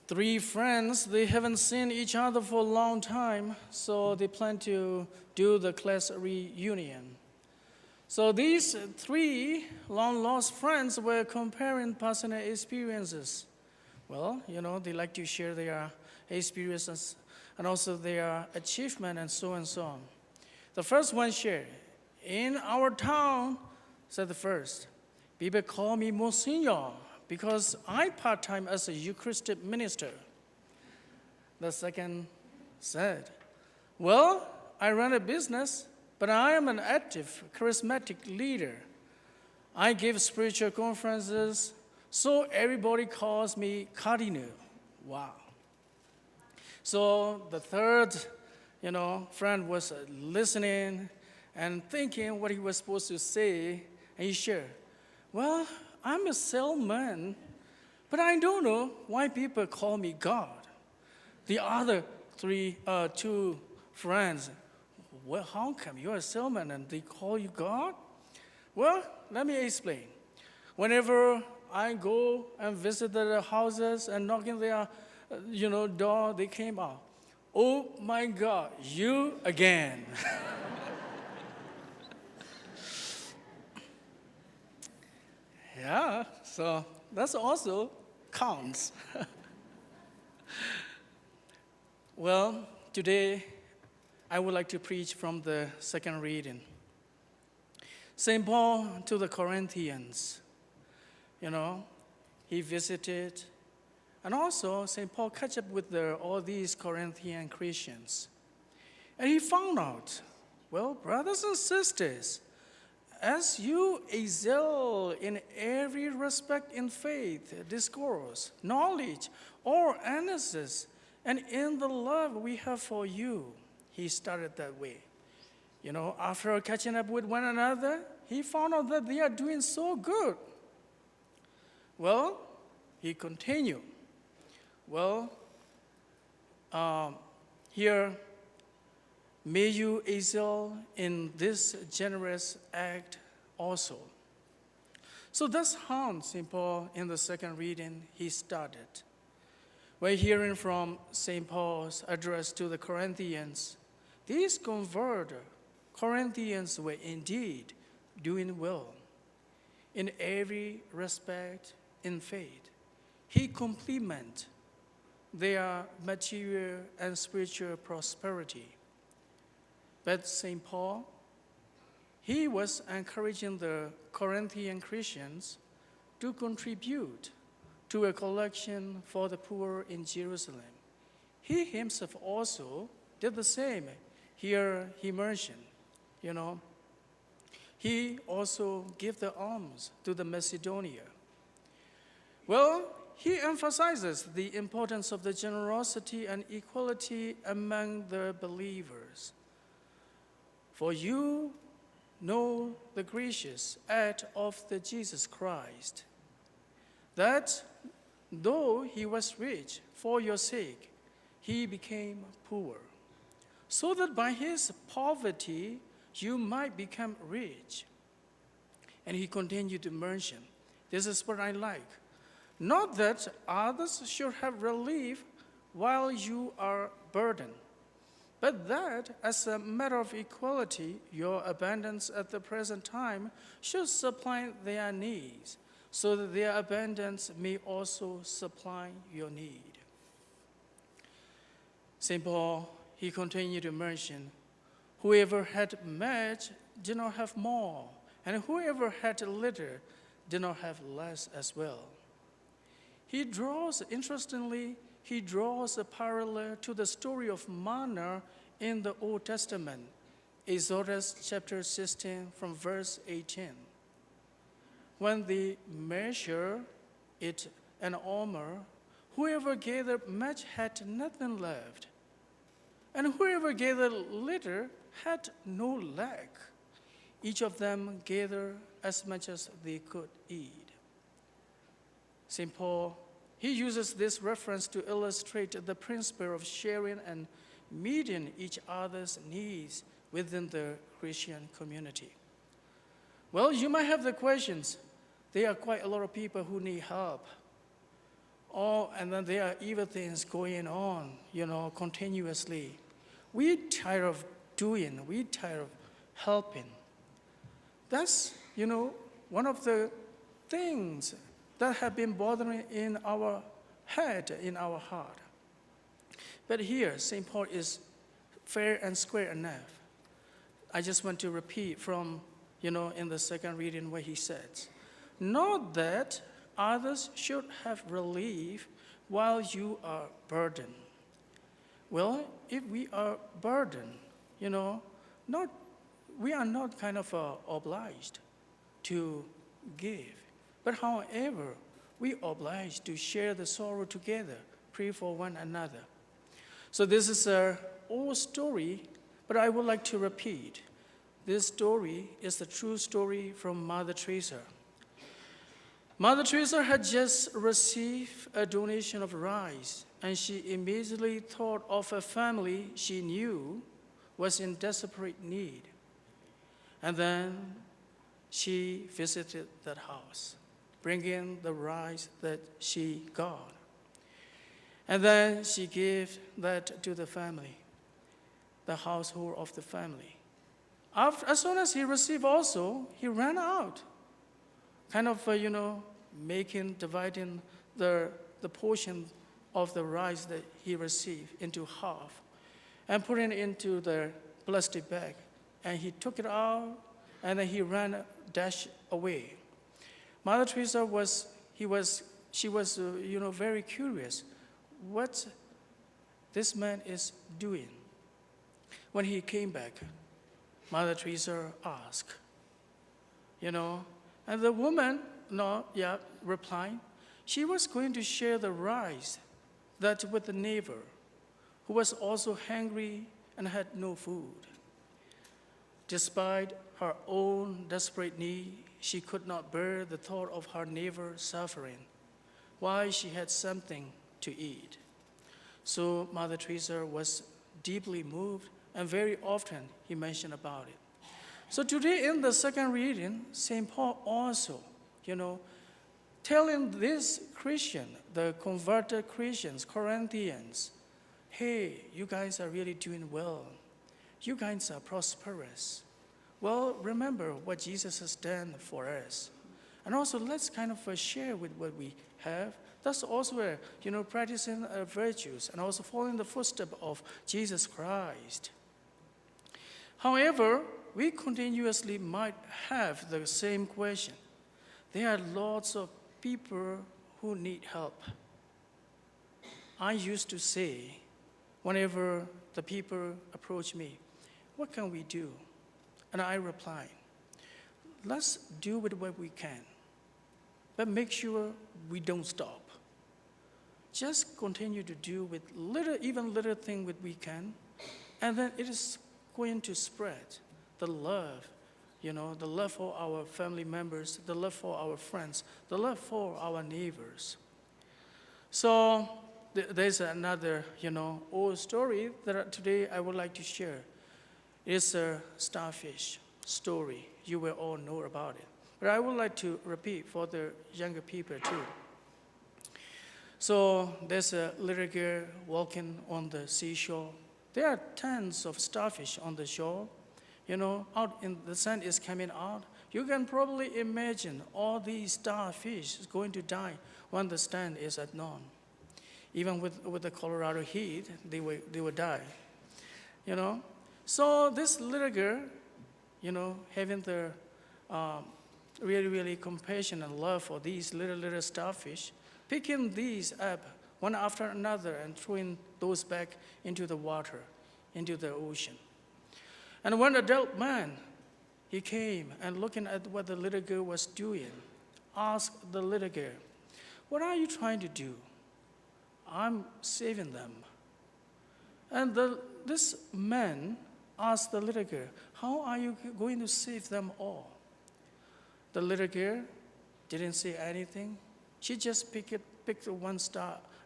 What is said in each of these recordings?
three friends, they haven't seen each other for a long time, so they plan to do the class reunion. So these three long-lost friends were comparing personal experiences. Well, they like to share their experiences and also their achievement and so on. The first one shared, in our town, said the first, people call me Monsignor because I part-time as a Eucharistic minister. The second said, well, I run a business, but I am an active, charismatic leader. I give spiritual conferences, so everybody calls me Cardinal. Wow. So the third, friend was listening and thinking what he was supposed to say, and he shared, well, I'm a salesman, but I don't know why people call me God. The other two friends, well, how come you're a salesman and they call you God? Well, let me explain. Whenever I go and visit their houses and knock in their, door, they came out. Oh my God, you again. Yeah, so that's also counts. Well, today I would like to preach from the second reading. St. Paul to the Corinthians, he visited, and also St. Paul catch up with all these Corinthian Christians. And he found out, well, brothers and sisters, as you excel in every respect in faith, discourse, knowledge, or analysis, and in the love we have for you, he started that way. After catching up with one another, he found out that they are doing so good. Well, he continued. Well, here, may you excel in this generous act also. So that's how St. Paul, in the second reading, he started. We're hearing from St. Paul's address to the Corinthians. These converted Corinthians were indeed doing well in every respect in faith. He complemented their material and spiritual prosperity. But St. Paul, he was encouraging the Corinthian Christians to contribute to a collection for the poor in Jerusalem. He himself also did the same. Here he mentioned, he also gave the alms to the Macedonia. Well, he emphasizes the importance of the generosity and equality among the believers. For you know the gracious act of the Jesus Christ, that though he was rich for your sake, he became poor, so that by his poverty you might become rich. And he continued to mention, this is what I like, not that others should have relief while you are burdened, but that, as a matter of equality, your abundance at the present time should supply their needs, so that their abundance may also supply your need. St. Paul, he continued to mention, whoever had much did not have more, and whoever had little did not have less as well. Interestingly, he draws a parallel to the story of manna in the Old Testament, Exodus chapter 16 from verse 18. When they measure it an omer, whoever gathered much had nothing left, and whoever gathered little had no lack. Each of them gathered as much as they could eat. St. Paul, he uses this reference to illustrate the principle of sharing and meeting each other's needs within the Christian community. Well, you might have the questions. There are quite a lot of people who need help. and then there are evil things going on, continuously. We're tired of doing, we're tired of helping. That's, one of the things that have been bothering in our head, in our heart. But here, St. Paul is fair and square enough. I just want to repeat from, in the second reading where he says, "Not that others should have relief while you are burdened." Well, if we are burdened, we are not kind of obliged to give. But however, we are obliged to share the sorrow together, pray for one another. So this is an old story, but I would like to repeat. This story is the true story from Mother Teresa. Mother Teresa had just received a donation of rice, and she immediately thought of a family she knew was in desperate need. And then she visited that house, bringing the rice that she got. And then she gave that to the family, the household of the family. As soon as he received also, he ran out, kind of, dividing the portion of the rice that he received into half and putting it into the plastic bag. And he took it out, and then he dashed away. Mother Teresa was very curious what this man is doing. When he came back, Mother Teresa asked, and the woman, replied, she was going to share the rice that with the neighbor, who was also hungry and had no food. Despite her own desperate need, she could not bear the thought of her neighbor suffering, while she had something to eat. So Mother Teresa was deeply moved, and very often he mentioned about it. So today in the second reading, St. Paul also, telling this Christian, the converted Christians, Corinthians, hey, you guys are really doing well. You guys are prosperous. Well, remember what Jesus has done for us. And also let's kind of share with what we have. That's also, practicing virtues and also following the footsteps of Jesus Christ. However, we continuously might have the same question. There are lots of people who need help. I used to say, whenever the people approach me, what can we do? And I reply, let's do with what we can, but make sure we don't stop. Just continue to do with little thing that we can, and then it is going to spread the love, the love for our family members, the love for our friends, the love for our neighbors. So there's another, old story that today I would like to share. It's a starfish story. You will all know about it. But I would like to repeat for the younger people too. So there's a little girl walking on the seashore. There are tons of starfish on the shore. Out in the sun is coming out. You can probably imagine all these starfish is going to die when the sun is at noon. Even with the Colorado heat, they will die. So this little girl, having the really compassion and love for these little starfish, picking these up one after another and throwing those back into the water, into the ocean. And one adult man, he came and looking at what the little girl was doing, asked the little girl, what are you trying to do? I'm saving them. And this man asked the little girl, how are you going to save them all? The little girl didn't say anything. She just picked one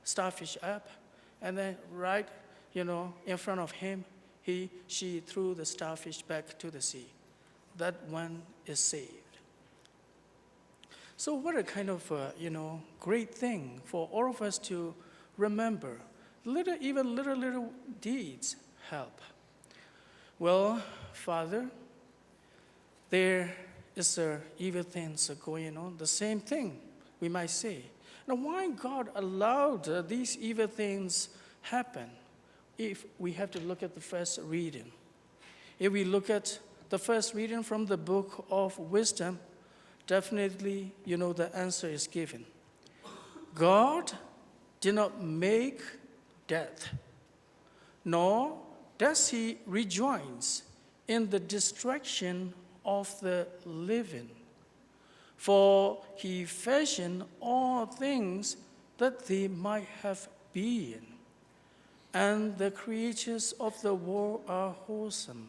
starfish up, and then right, in front of him, she threw the starfish back to the sea. That one is saved. So what a kind of, great thing for all of us to remember. Even little deeds help. Well, Father, there is evil things going on. The same thing, we might say. Now, why God allowed these evil things happen? If we have to look at the first reading. If we look at the first reading from the book of wisdom, definitely, the answer is given. God did not make death, nor does he rejoice in the destruction of the living. For he fashioned all things that they might have being, and the creatures of the world are wholesome.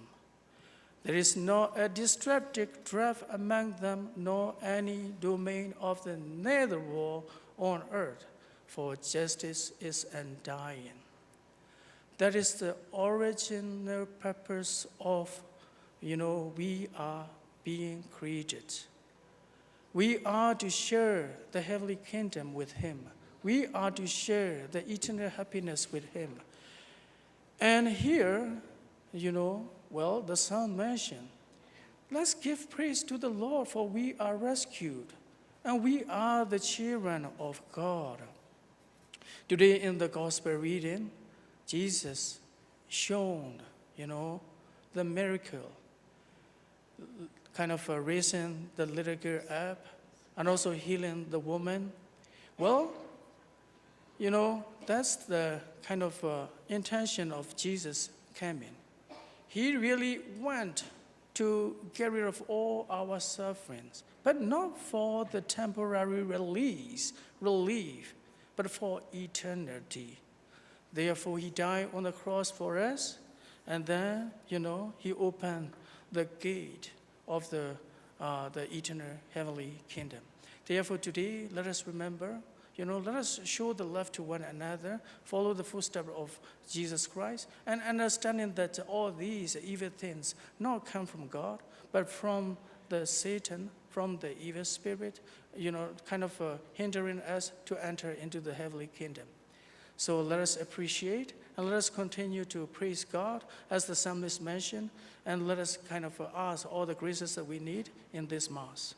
There is not a destructive draft among them, nor any domain of the netherworld on earth, for justice is undying. That is the original purpose of, we are being created. We are to share the heavenly kingdom with him. We are to share the eternal happiness with him. And here, the psalm mentioned, let's give praise to the Lord, for we are rescued, and we are the children of God. Today in the gospel reading, Jesus shown, the miracle, kind of raising the little girl up, and also healing the woman. Well, that's the kind of intention of Jesus coming. He really went to get rid of all our sufferings, but not for the temporary relief, but for eternity. Therefore, he died on the cross for us, and then, he opened the gate of the eternal heavenly kingdom. Therefore, today, let us remember, let us show the love to one another, follow the footsteps of Jesus Christ, and understanding that all these evil things not come from God, but from the Satan, from the evil spirit, kind of hindering us to enter into the heavenly kingdom. So let us appreciate and let us continue to praise God as the psalmist mentioned, and let us kind of ask all the graces that we need in this Mass.